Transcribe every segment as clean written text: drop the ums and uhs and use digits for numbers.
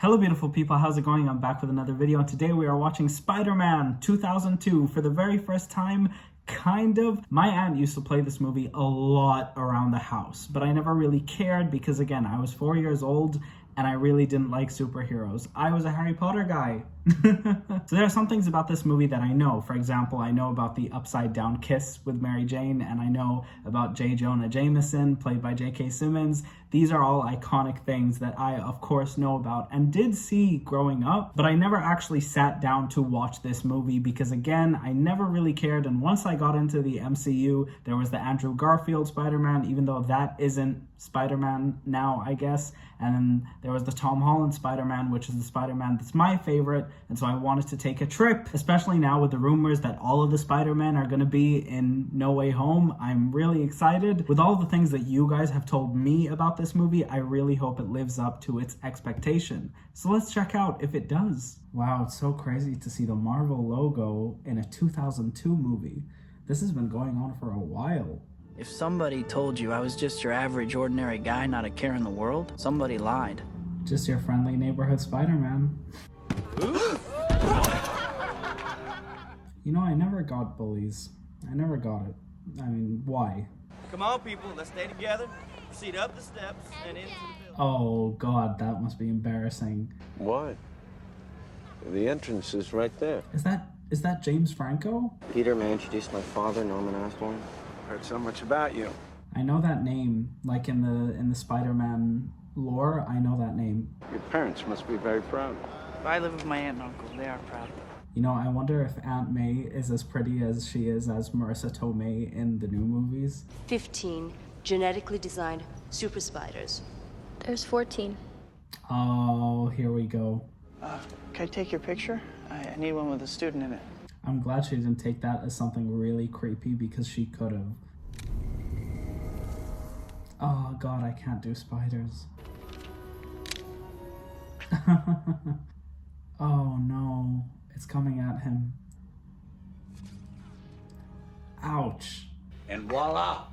Hello beautiful people, how's it going? I'm back with another video and today we are watching Spider-Man 2002 for the very first time, kind of. My aunt used to play this movie a lot around the house, but I never really cared because again, I was 4 years old and I really didn't like superheroes. I was a Harry Potter guy. So there are some things about this movie that I know. For example, I know about the upside down kiss with Mary Jane, and I know about J. Jonah Jameson, played by J.K. Simmons. These are all iconic things that I, of course, know about and did see growing up, but I never actually sat down to watch this movie because, again, I never really cared. And once I got into the MCU, there was the Andrew Garfield Spider-Man, even though that isn't Spider-Man now, I guess. And then there was the Tom Holland Spider-Man, which is the Spider-Man that's my favorite. And so I wanted to take a trip, especially now with the rumors that all of the Spider-Men are going to be in No Way Home. I'm really excited. With all the things that you guys have told me about this movie, I really hope it lives up to its expectation. So let's check out if it does. Wow, it's so crazy to see the Marvel logo in a 2002 movie. This has been going on for a while. If somebody told you I was just your average, ordinary guy, not a care in the world, somebody lied. Just your friendly neighborhood Spider-Man. You know, I never got bullies. I never got it. I mean, why? Come on, people, let's stay together. Proceed up the steps and into the building. Oh, God, that must be embarrassing. Why? The entrance is right there. Is that James Franco? Peter, may I introduce my father, Norman Osborn? Heard so much about you. I know that name, like in the Spider-Man lore. I know that name. Your parents must be very proud. I live with my aunt and uncle. They are proud. You know, I wonder if Aunt May is as pretty as she is as Marissa Tomei in the new movies. 15 genetically designed super spiders. There's 14. Oh, here we go. Can I take your picture? I need one with a student in it. I'm glad she didn't take that as something really creepy because she could have. Oh God, I can't do spiders. Oh no, it's coming at him. Ouch. And voila,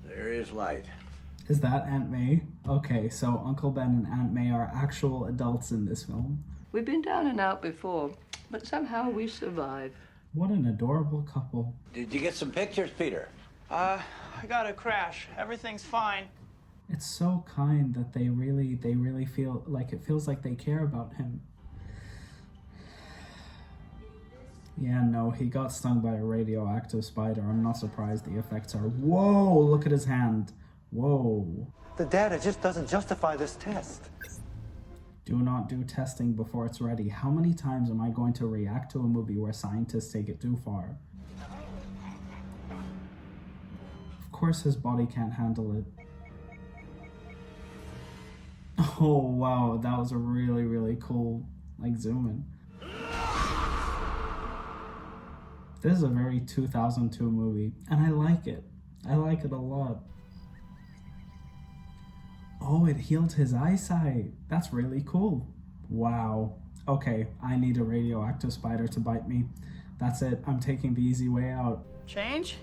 there is light. Is that Aunt May? Okay, so Uncle Ben and Aunt May are actual adults in this film. We've been down and out before, but somehow we survive. What an adorable couple. Did you get some pictures, Peter? I got a crash. Everything's fine. It's so kind that they really feel like it feels like they care about him. Yeah, no, he got stung by a radioactive spider. I'm not surprised the effects are... Whoa, look at his hand. Whoa. The data just doesn't justify this test. Do not do testing before it's ready. How many times am I going to react to a movie where scientists take it too far? Of course his body can't handle it. Oh, wow, that was a really cool, like, zoom in. This is a very 2002 movie, and I like it. I like it a lot. Oh, it healed his eyesight. That's really cool. Wow. Okay, I need a radioactive spider to bite me. That's it. I'm taking the easy way out. Change?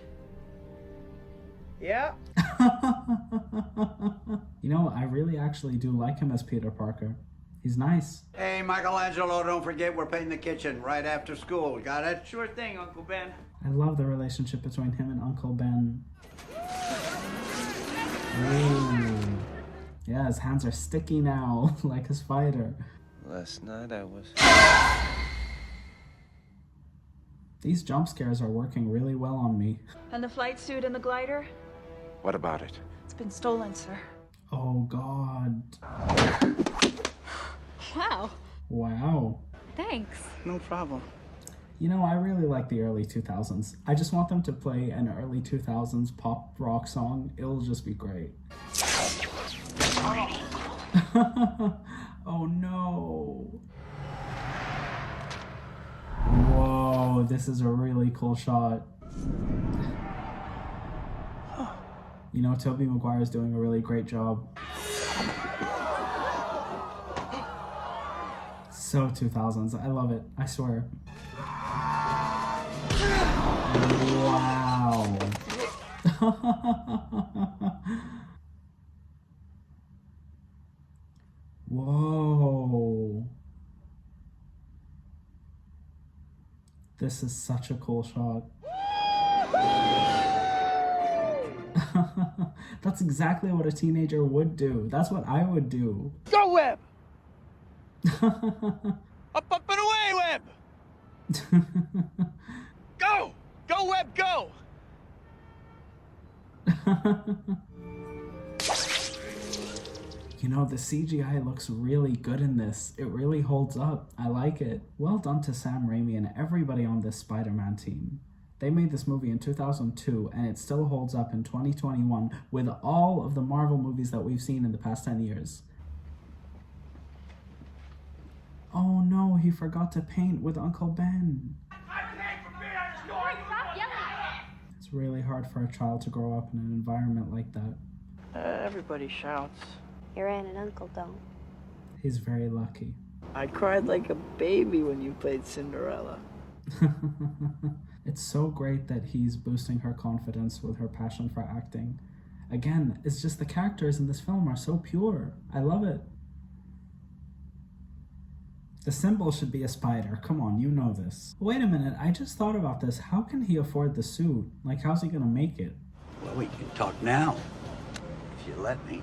Yeah. You know, I really actually do like him as Peter Parker. He's nice. Hey, Michelangelo, don't forget we're painting the kitchen right after school. Got it? Sure thing, Uncle Ben. I love the relationship between him and Uncle Ben. Ooh. Yeah, his hands are sticky now, like a spider. Last night I was... These jump scares are working really well on me. And the flight suit and the glider? What about it? It's been stolen, sir. Oh, God. Wow. Wow. Thanks. No problem. You know, I really like the early 2000s. I just want them to play an early 2000s pop rock song. It'll just be great. Oh no. Whoa, this is a really cool shot. You know, Tobey Maguire is doing a really great job. So 2000s, I love it, I swear. Wow. Whoa. This is such a cool shot. That's exactly what a teenager would do. That's what I would do. Go, Webb! Up, and away, Webb! Go! Go, Webb, go! You know, the CGI looks really good in this. It really holds up. I like it. Well done to Sam Raimi and everybody on this Spider-Man team. They made this movie in 2002 and it still holds up in 2021 with all of the Marvel movies that we've seen in the past 10 years. Oh no, he forgot to paint with Uncle Ben. It's really hard for a child to grow up in an environment like that. Everybody shouts. Your aunt and uncle don't. He's very lucky. I cried like a baby when you played Cinderella. It's so great that he's boosting her confidence with her passion for acting. Again, it's just the characters in this film are so pure. I love it. The symbol should be a spider. Come on, you know this. Wait a minute, I just thought about this. How can he afford the suit? Like, how's he gonna make it? Well, we can talk now, if you let me.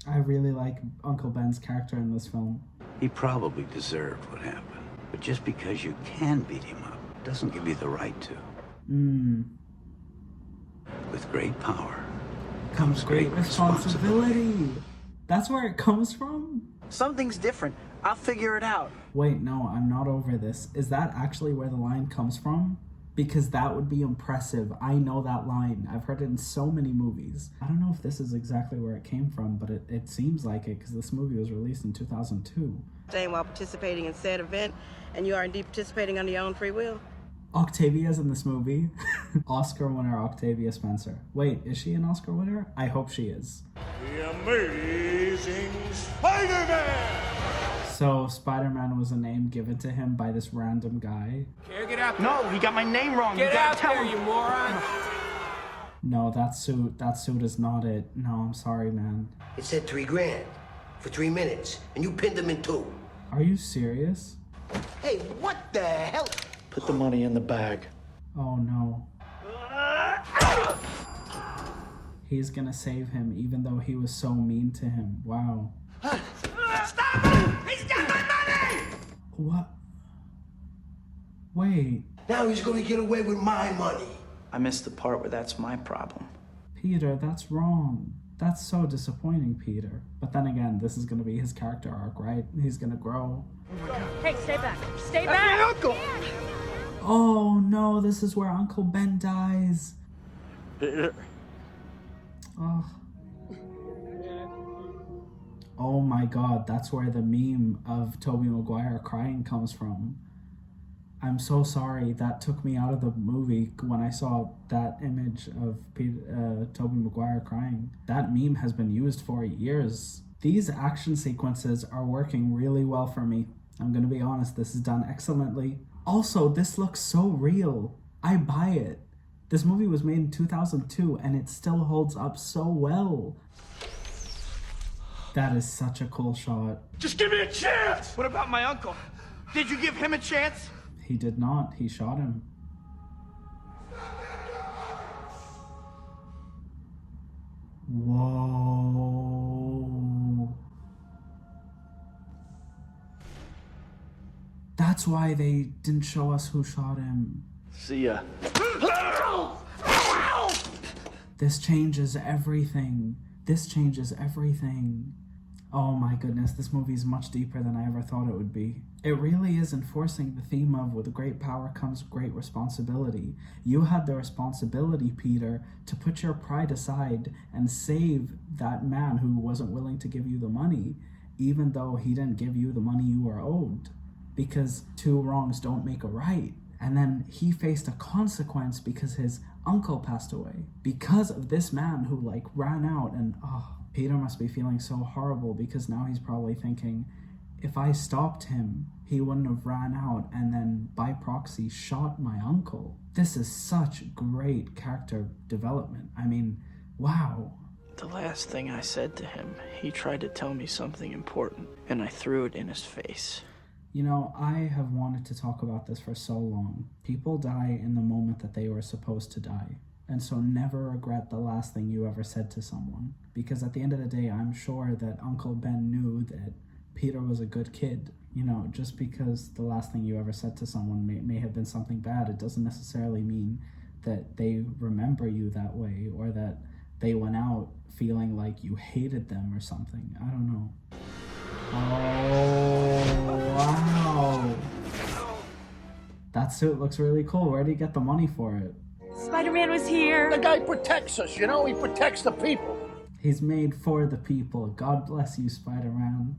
I really like Uncle Ben's character in this film. He probably deserved what happened. But just because you can beat him up doesn't give you the right to. With great power Comes great responsibility. That's where it comes from? Something's different. I'll figure it out. Wait, no, I'm not over this. Is that actually where the line comes from? Because that would be impressive. I know that line. I've heard it in so many movies. I don't know if this is exactly where it came from, but it seems like it because this movie was released in 2002. Staying while participating in said event, and you are indeed participating under your own free will. Octavia's in this movie. Oscar winner Octavia Spencer. Wait, is she an Oscar winner? I hope she is. The Amazing Spider-Man! So Spider-Man was a name given to him by this random guy. Get out there. No, he got my name wrong. Get out there, you moron! No, that suit is not it. No, I'm sorry, man. It said $3 grand for 3 minutes, and you pinned him in 2. Are you serious? Hey, what the hell? Put the money in the bag. Oh no. He's gonna save him even though he was so mean to him. Wow. Stop him! He's got my money! What? Wait. Now he's gonna get away with my money. I missed the part where that's my problem. Peter, that's wrong. That's so disappointing, Peter. But then again, this is gonna be his character arc, right? He's gonna grow. Hey, stay back. Stay That's back! my uncle! Oh no, this is where Uncle Ben dies. Peter. Oh. Oh my god, that's where the meme of Tobey Maguire crying comes from. I'm so sorry, that took me out of the movie when I saw that image of Tobey Maguire crying. That meme has been used for years. These action sequences are working really well for me. I'm gonna be honest, this is done excellently. Also, this looks so real. I buy it. This movie was made in 2002 and it still holds up so well. That is such a cool shot. Just give me a chance! What about my uncle? Did you give him a chance? He did not. He shot him. Whoa. That's why they didn't show us who shot him. See ya. This changes everything. This changes everything. Oh my goodness, this movie is much deeper than I ever thought it would be. It really is enforcing the theme of with great power comes great responsibility. You had the responsibility, Peter, to put your pride aside and save that man who wasn't willing to give you the money, even though he didn't give you the money you were owed. Because 2 wrongs don't make a right. And then he faced a consequence because his uncle passed away. Because of this man who ran out and Peter must be feeling so horrible because now he's probably thinking, if I stopped him, he wouldn't have ran out and then by proxy shot my uncle. This is such great character development. I mean, wow. The last thing I said to him, he tried to tell me something important, and I threw it in his face. You know, I have wanted to talk about this for so long. People die in the moment that they were supposed to die. And so never regret the last thing you ever said to someone. Because at the end of the day, I'm sure that Uncle Ben knew that Peter was a good kid. You know, just because the last thing you ever said to someone may have been something bad, it doesn't necessarily mean that they remember you that way, or that they went out feeling like you hated them or something. I don't know. Oh, wow. That suit looks really cool. Where did he get the money for it? Spider-Man was here. The guy protects us, you know? He protects the people. He's made for the people. God bless you, Spider-Man.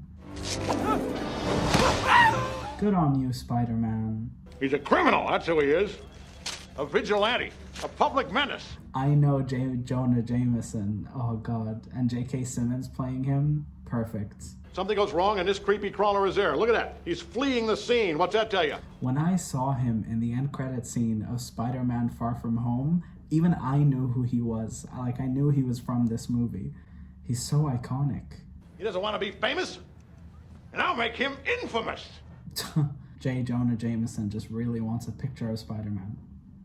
Good on you, Spider-Man. He's a criminal, that's who he is. A vigilante, a public menace. I know Jonah Jameson. Oh, God. And J.K. Simmons playing him? Perfect. Something goes wrong and this creepy crawler is there. Look at that. He's fleeing the scene. What's that tell you? When I saw him in the end credit scene of Spider-Man Far From Home, even I knew who he was. Like, I knew he was from this movie. He's so iconic. He doesn't want to be famous, and I'll make him infamous. J. Jonah Jameson just really wants a picture of Spider-Man.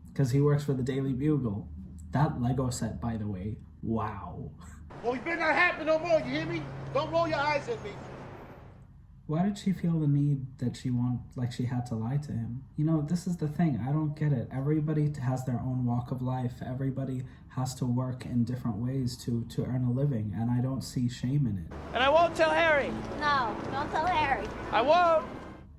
Because he works for the Daily Bugle. That Lego set, by the way, wow. Well, he better not happen no more, you hear me? Don't roll your eyes at me. Why did she feel the need that she had to lie to him? You know, this is the thing. I don't get it. Everybody has their own walk of life. Everybody has to work in different ways to earn a living, and I don't see shame in it. And I won't tell Harry. No, don't tell Harry. I won't.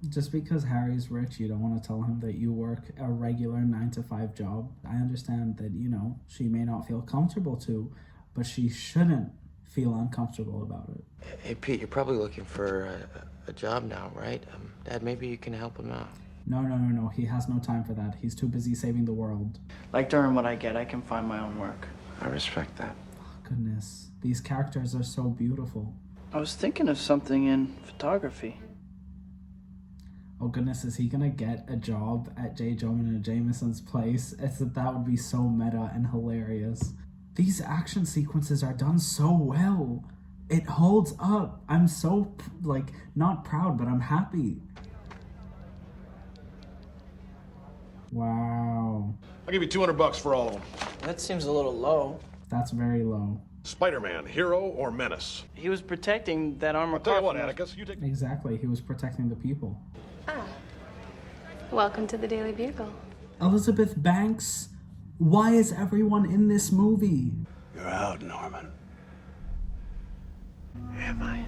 Just because Harry's rich, you don't want to tell him that you work a regular 9-to-5 job. I understand that, you know, she may not feel comfortable to, but she shouldn't feel uncomfortable about it. Hey, Pete, you're probably looking for a job now, right? Dad, maybe you can help him out. No. He has no time for that. He's too busy saving the world. Like to earn what I get, I can find my own work. I respect that. Oh, goodness. These characters are so beautiful. I was thinking of something in photography. Oh goodness, is he gonna get a job at J. Jonah Jameson's place? That would be so meta and hilarious. These action sequences are done so well. It holds up. I'm so, like, not proud, but I'm happy. Wow. I'll give you $200 for all of them. That seems a little low. That's very low. Spider-Man, hero or menace? He was protecting that armor. I'll tell you what, Atticus, you take... Exactly, he was protecting the people. Welcome to the Daily Bugle. Elizabeth Banks? Why is everyone in this movie? You're out, Norman. Am I?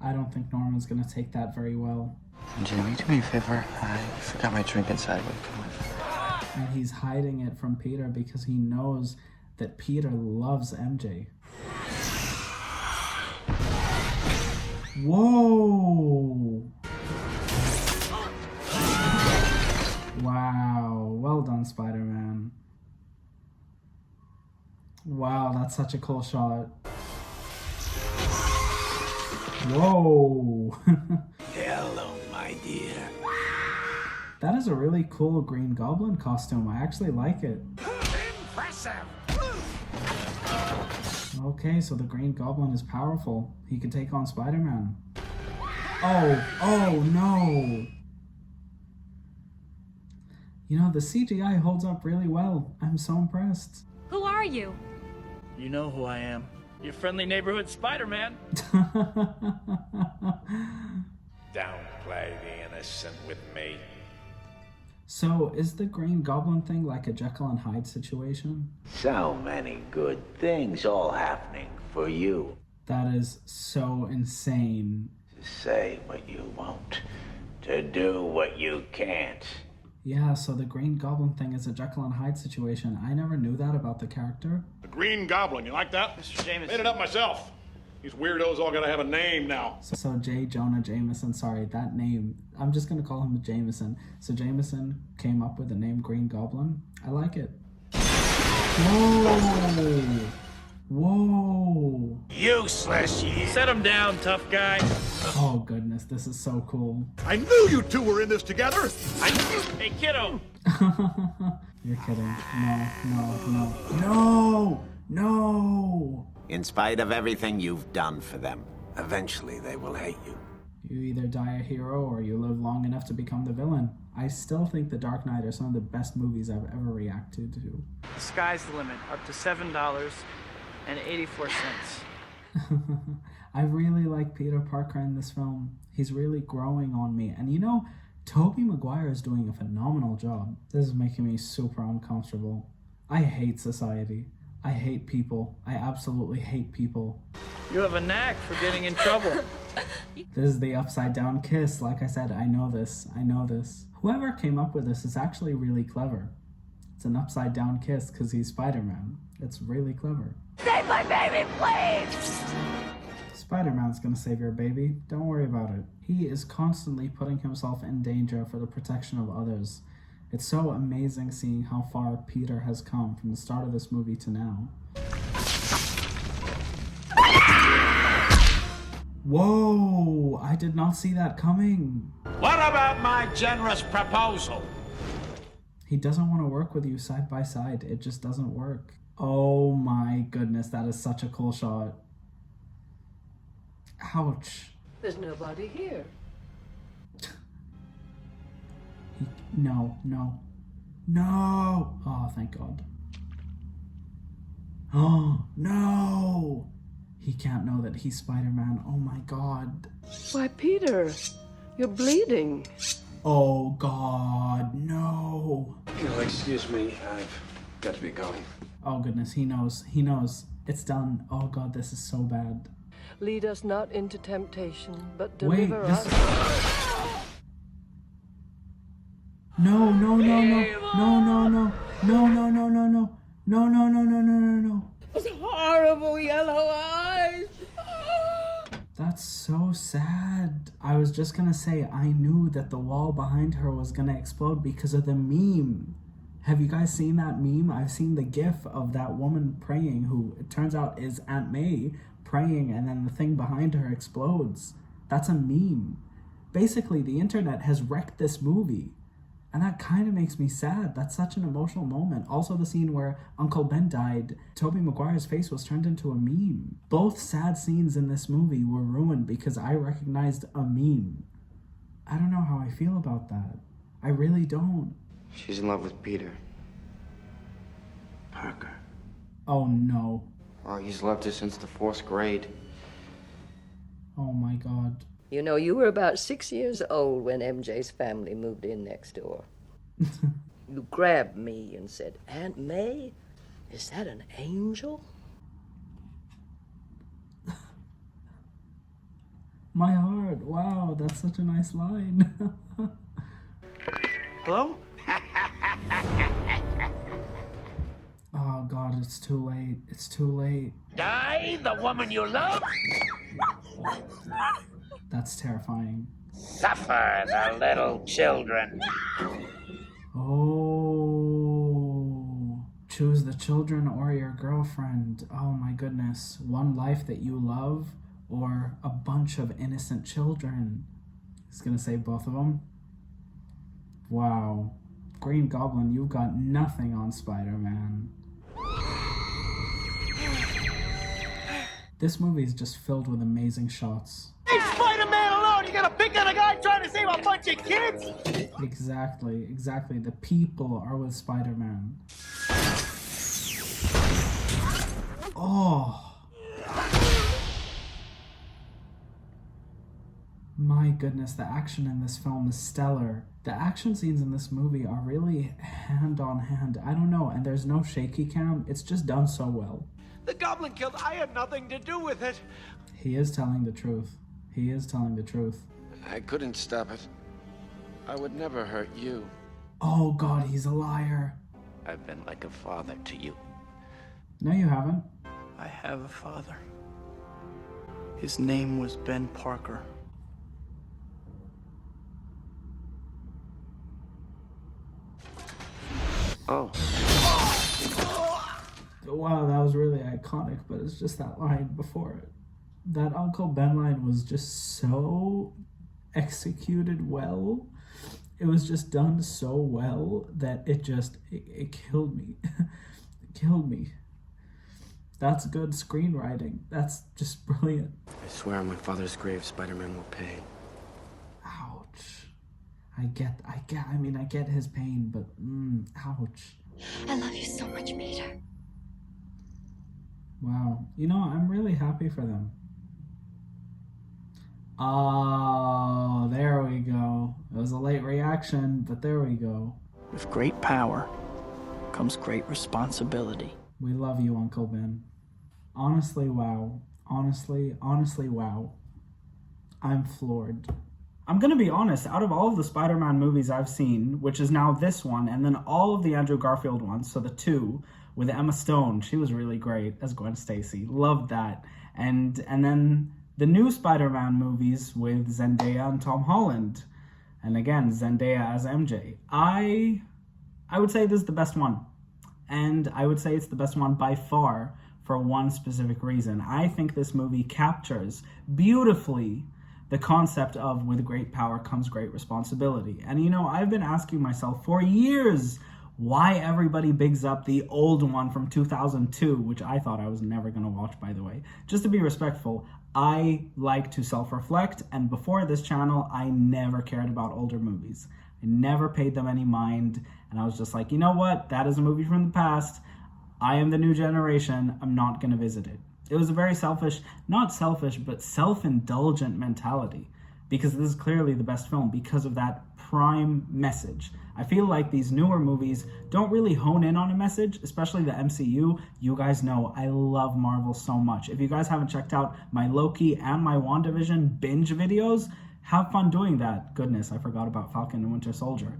I don't think Norman's gonna take that very well. Jimmy, do me a favor. I forgot my drink inside. Will you come with me? And he's hiding it from Peter because he knows that Peter loves MJ. Whoa! Wow, well done, Spider-Man. Wow, that's such a cool shot. Whoa! Hello, my dear. That is a really cool Green Goblin costume. I actually like it. Impressive! Okay, so the Green Goblin is powerful. He can take on Spider-Man. Oh no! You know, the CGI holds up really well. I'm so impressed. Who are you? You know who I am. Your friendly neighborhood Spider-Man. Downplay the innocent with me. So, is the Green Goblin thing like a Jekyll and Hyde situation? So many good things all happening for you. That is so insane. To say what you won't, to do what you can't. Yeah, so the Green Goblin thing is a Jekyll and Hyde situation. I never knew that about the character. The Green Goblin, you like that? Mr. Jameson. Made it up myself. These weirdos all gotta have a name now. So J. Jonah Jameson, sorry, that name, I'm just gonna call him Jameson. So Jameson came up with the name Green Goblin. I like it. Whoa! Whoa! Useless, you. Set him down, tough guy. Oh goodness, this is so cool. I knew you two were in this together! Hey, kiddo! You're kidding. No! In spite of everything you've done for them, eventually they will hate you. You either die a hero or you live long enough to become the villain. I still think The Dark Knight are some of the best movies I've ever reacted to. The sky's the limit, up to $7.84. I really like Peter Parker in this film. He's really growing on me. And you know, Tobey Maguire is doing a phenomenal job. This is making me super uncomfortable. I hate society. I hate people. I absolutely hate people. You have a knack for getting in trouble. This is the upside down kiss. Like I said, I know this. I know this. Whoever came up with this is actually really clever. It's an upside down kiss because he's Spider-Man. It's really clever. Save my baby, please! Spider-Man's gonna save your baby. Don't worry about it. He is constantly putting himself in danger for the protection of others. It's so amazing seeing how far Peter has come from the start of this movie to now. Whoa! I did not see that coming. What about my generous proposal? He doesn't want to work with you side by side. It just doesn't work. Oh my goodness, that is such a cool shot. Ouch. There's nobody here. No. Oh, thank God. Oh, no! He can't know that he's Spider-Man. Oh my God. Why, Peter, you're bleeding. Oh God, no. Excuse me, I've got to be going. Oh goodness, he knows. He knows. It's done. Oh God, this is so bad. Lead us not into temptation, but Wait, deliver this... us. No. Those horrible yellow eyes. That's so sad. I was just gonna say, I knew that the wall behind her was gonna explode because of the meme. Have you guys seen that meme? I've seen the gif of that woman praying, who it turns out is Aunt May praying, and then the thing behind her explodes. That's a meme. Basically, the internet has wrecked this movie. And that kind of makes me sad. That's such an emotional moment. Also, the scene where Uncle Ben died, Tobey Maguire's face was turned into a meme. Both sad scenes in this movie were ruined because I recognized a meme. I don't know how I feel about that. I really don't. She's in love with Peter. Parker. Oh no. Oh, he's loved her since the 4th grade. Oh my God. You know, you were about 6 years old when MJ's family moved in next door. You grabbed me and said, Aunt May, is that an angel? My heart. Wow, that's such a nice line. Hello? Oh God, it's too late. It's too late. Die, the woman you love? That's terrifying. Suffer, the little children. Oh, choose the children or your girlfriend. Oh my goodness. One life that you love or a bunch of innocent children. He's gonna say both of them. Wow. Green Goblin, you've got nothing on Spider-Man. This movie is just filled with amazing shots. Leave Spider-Man alone! You got a pick on a guy trying to save a bunch of kids? Exactly. The people are with Spider-Man. Oh. My goodness, the action in this film is stellar. The action scenes in this movie are really hand on hand. I don't know, and there's no shaky cam. It's just done so well. The goblin killed. I had nothing to do with it. He is telling the truth. He is telling the truth. I couldn't stop it. I would never hurt you. Oh God, he's a liar. I've been like a father to you. No, you haven't. I have a father. His name was Ben Parker. Oh. Wow, that was really iconic, but it's just that line before it. That Uncle Ben line was just so executed well. It was just done so well that it killed me. It killed me. That's good screenwriting. That's just brilliant. I swear on my father's grave, Spider-Man will pay. I get his pain, but ouch. I love you so much, Peter. Wow. You know, I'm really happy for them. Oh, there we go. It was a late reaction, but there we go. With great power comes great responsibility. We love you, Uncle Ben. Honestly, wow. Honestly, wow. I'm floored. I'm gonna be honest, out of all of the Spider-Man movies I've seen, which is now this one, and then all of the Andrew Garfield ones, so the two, with Emma Stone, she was really great as Gwen Stacy. Loved that. And then the new Spider-Man movies with Zendaya and Tom Holland. And again, Zendaya as MJ. I would say this is the best one. And I would say it's the best one by far for one specific reason. I think this movie captures beautifully the concept of with great power comes great responsibility. And you know, I've been asking myself for years why everybody bigs up the old one from 2002, which I thought I was never going to watch, by the way. Just to be respectful, I like to self-reflect, and before this channel, I never cared about older movies. I never paid them any mind, and I was just like, you know what? That is a movie from the past. I am the new generation. I'm not going to visit it. It was a very not selfish, but self-indulgent mentality, because this is clearly the best film because of that prime message. I feel like these newer movies don't really hone in on a message, especially the MCU. You guys know I love Marvel so much. If you guys haven't checked out my Loki and my WandaVision binge videos, have fun doing that. Goodness, I forgot about Falcon and Winter Soldier.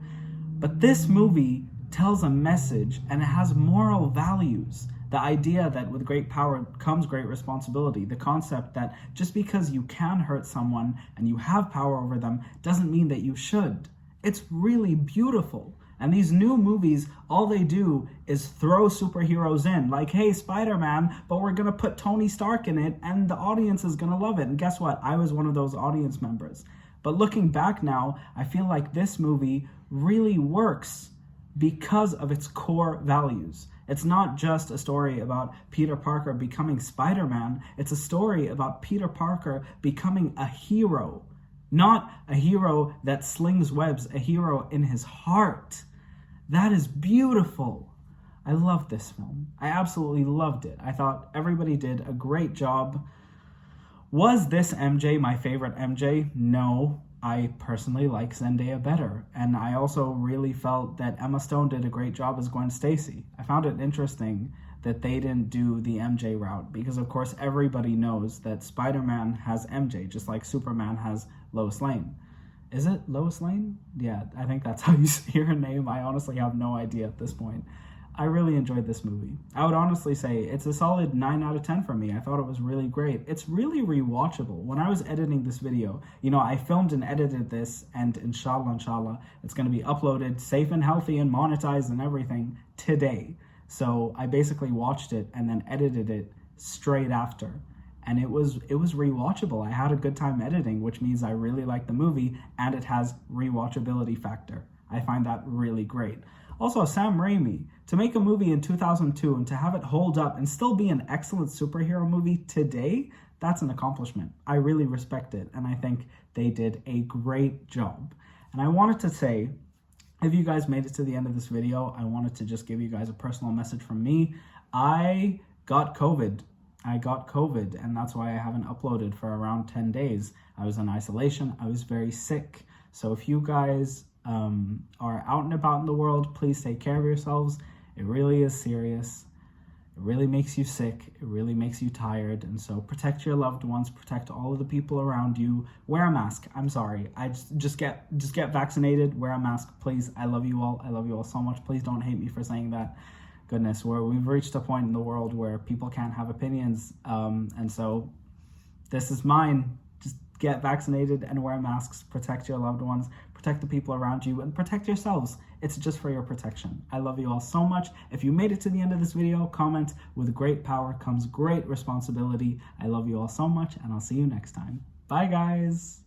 But this movie tells a message, and it has moral values. The idea that with great power comes great responsibility. The concept that just because you can hurt someone and you have power over them doesn't mean that you should. It's really beautiful. And these new movies, all they do is throw superheroes in. Like, hey, Spider-Man, but we're going to put Tony Stark in it and the audience is going to love it. And guess what? I was one of those audience members. But looking back now, I feel like this movie really works because of its core values. It's not just a story about Peter Parker becoming Spider-Man. It's a story about Peter Parker becoming a hero. Not a hero that slings webs, a hero in his heart. That is beautiful. I love this film. I absolutely loved it. I thought everybody did a great job. Was this MJ my favorite MJ? No. I personally like Zendaya better. And I also really felt that Emma Stone did a great job as Gwen Stacy. I found it interesting that they didn't do the MJ route because, of course, everybody knows that Spider-Man has MJ, just like Superman has Lois Lane. Is it Lois Lane? Yeah, I think that's how you say her name. I honestly have no idea at this point. I really enjoyed this movie. I would honestly say it's a solid 9 out of 10 for me. I thought it was really great. It's really rewatchable. When I was editing this video, you know, I filmed and edited this, and inshallah, it's going to be uploaded safe and healthy and monetized and everything today. So I basically watched it and then edited it straight after. And it was rewatchable. I had a good time editing, which means I really like the movie, and it has rewatchability factor. I find that really great. Also, Sam Raimi, to make a movie in 2002 and to have it hold up and still be an excellent superhero movie today, that's an accomplishment. I really respect it, and I think they did a great job. And I wanted to say, if you guys made it to the end of this video, I wanted to just give you guys a personal message from me. I got COVID, and that's why I haven't uploaded for around 10 days. I was in isolation. I was very sick. So if you guys are out and about in the world, please take care of yourselves. It really is serious. It really makes you sick. It really makes you tired. And so protect your loved ones, protect all of the people around you. Wear a mask. I'm sorry. Just get vaccinated. Wear a mask, please. I love you all. I love you all so much. Please don't hate me for saying that. Goodness, we've reached a point in the world where people can't have opinions. And so this is mine. Just get vaccinated and wear masks. Protect your loved ones. Protect the people around you, and protect yourselves. It's just for your protection. I love you all so much. If you made it to the end of this video, comment, with great power comes great responsibility. I love you all so much, and I'll see you next time. Bye, guys.